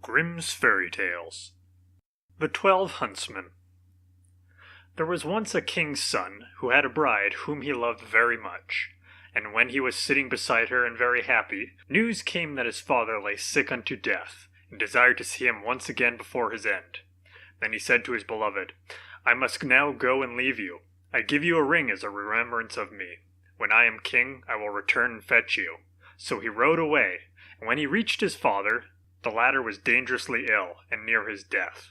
Grimm's Fairy Tales. The 12 Huntsmen. There was once a king's son who had a bride whom he loved very much, and when he was sitting beside her and very happy, news came that his father lay sick unto death, and desired to see him once again before his end. Then he said to his beloved, I must now go and leave you. I give you a ring as a remembrance of me. When I am king, I will return and fetch you. So he rode away, and when he reached his father, the latter was dangerously ill and near his death.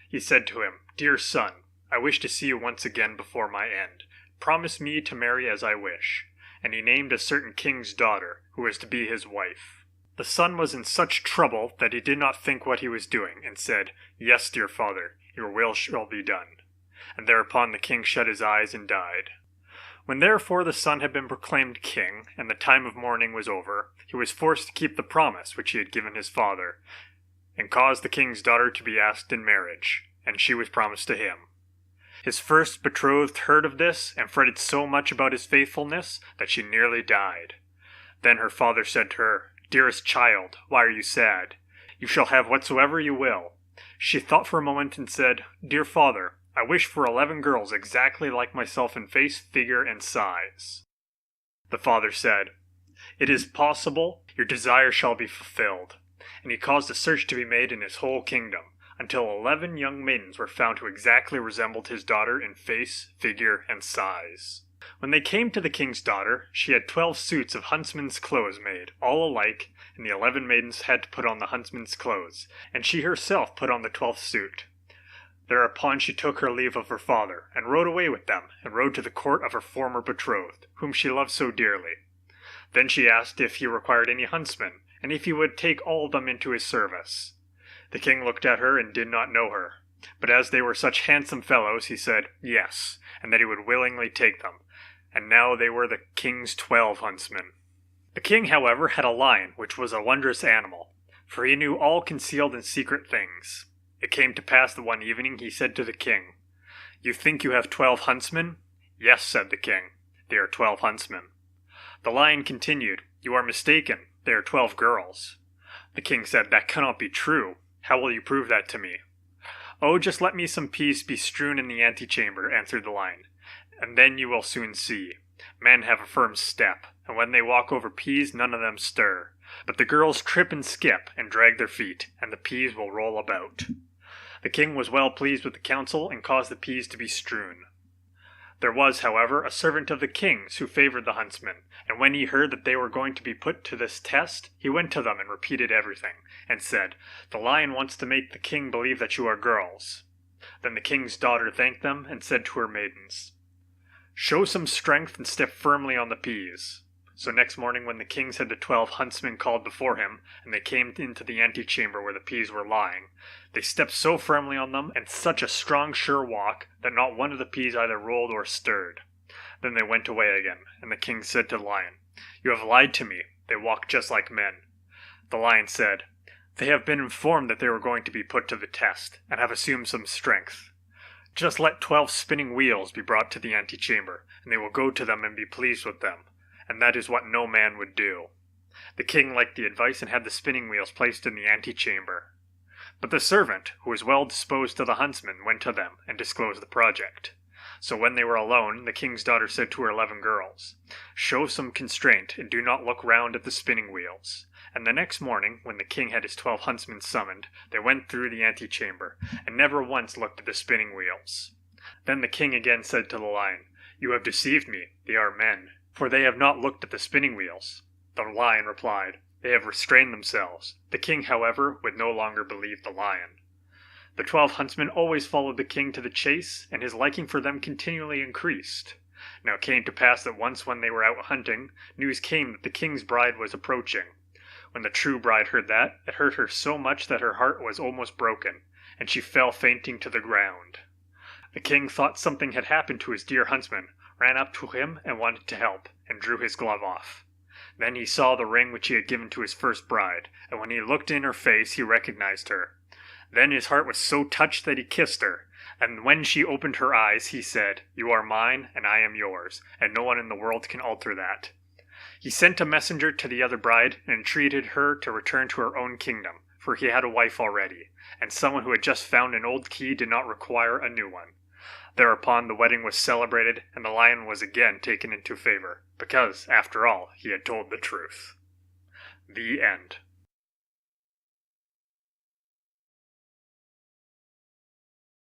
He said to him, Dear son, I wish to see you once again before my end. Promise me to marry as I wish. And he named a certain king's daughter, who was to be his wife. The son was in such trouble that he did not think what he was doing, and said, Yes, dear father, your will shall be done. And thereupon the king shut his eyes and died. When therefore the son had been proclaimed king, and the time of mourning was over, he was forced to keep the promise which he had given his father, and caused the king's daughter to be asked in marriage, and she was promised to him. His first betrothed heard of this, and fretted so much about his faithfulness that she nearly died. Then her father said to her, Dearest child, why are you sad? You shall have whatsoever you will. She thought for a moment and said, Dear father, I wish for 11 girls exactly like myself in face, figure, and size. The father said, It is possible, your desire shall be fulfilled. And he caused a search to be made in his whole kingdom, until 11 young maidens were found who exactly resembled his daughter in face, figure, and size. When they came to the king's daughter, she had 12 suits of huntsmen's clothes made, all alike, and the 11 maidens had to put on the huntsmen's clothes, and she herself put on the 12th suit. Thereupon she took her leave of her father, and rode away with them, and rode to the court of her former betrothed, whom she loved so dearly. Then she asked if he required any huntsmen, and if he would take all of them into his service. The king looked at her and did not know her, but as they were such handsome fellows, he said yes, and that he would willingly take them, and now they were the king's 12 huntsmen. The king, however, had a lion, which was a wondrous animal, for he knew all concealed and secret things. It came to pass that one evening he said to the king, You think you have 12 huntsmen? Yes, said the king, they are 12 huntsmen. The lion continued, You are mistaken, they are 12 girls. The king said, That cannot be true. How will you prove that to me? Oh, just let me some peas be strewn in the antechamber, answered the lion, and then you will soon see. Men have a firm step, and when they walk over peas none of them stir. But the girls trip and skip, and drag their feet, and the peas will roll about. The king was well pleased with the counsel, and caused the peas to be strewn. There was, however, a servant of the king's who favored the huntsmen, and when he heard that they were going to be put to this test, he went to them and repeated everything, and said, The lion wants to make the king believe that you are girls. Then the king's daughter thanked them, and said to her maidens, Show some strength and step firmly on the peas. So next morning when the king had the 12 huntsmen called before him, and they came into the antechamber where the peas were lying, they stepped so firmly on them, and such a strong sure walk, that not one of the peas either rolled or stirred. Then they went away again, and the king said to the lion, You have lied to me, they walk just like men. The lion said, They have been informed that they were going to be put to the test, and have assumed some strength. Just let 12 spinning wheels be brought to the antechamber, and they will go to them and be pleased with them. And that is what no man would do. The king liked the advice and had the spinning wheels placed in the antechamber. But the servant, who was well disposed to the huntsmen, went to them and disclosed the project. So when they were alone, the king's daughter said to her 11 girls, Show some constraint, and do not look round at the spinning wheels. And the next morning, when the king had his 12 huntsmen summoned, they went through the antechamber, and never once looked at the spinning wheels. Then the king again said to the lion, You have deceived me, they are men, for they have not looked at the spinning wheels. The lion replied, They have restrained themselves. The king, however, would no longer believe the lion. The 12 huntsmen always followed the king to the chase, and his liking for them continually increased. Now it came to pass that once when they were out hunting, news came that the king's bride was approaching. When the true bride heard that, it hurt her so much that her heart was almost broken, and she fell fainting to the ground. The king thought something had happened to his dear huntsman, ran up to him and wanted to help, and drew his glove off. Then he saw the ring which he had given to his first bride, and when he looked in her face he recognized her. Then his heart was so touched that he kissed her, and when she opened her eyes he said, You are mine, and I am yours, and no one in the world can alter that. He sent a messenger to the other bride, and entreated her to return to her own kingdom, for he had a wife already, and someone who had just found an old key did not require a new one. Thereupon the wedding was celebrated, and the lion was again taken into favor, because, after all, he had told the truth. The end.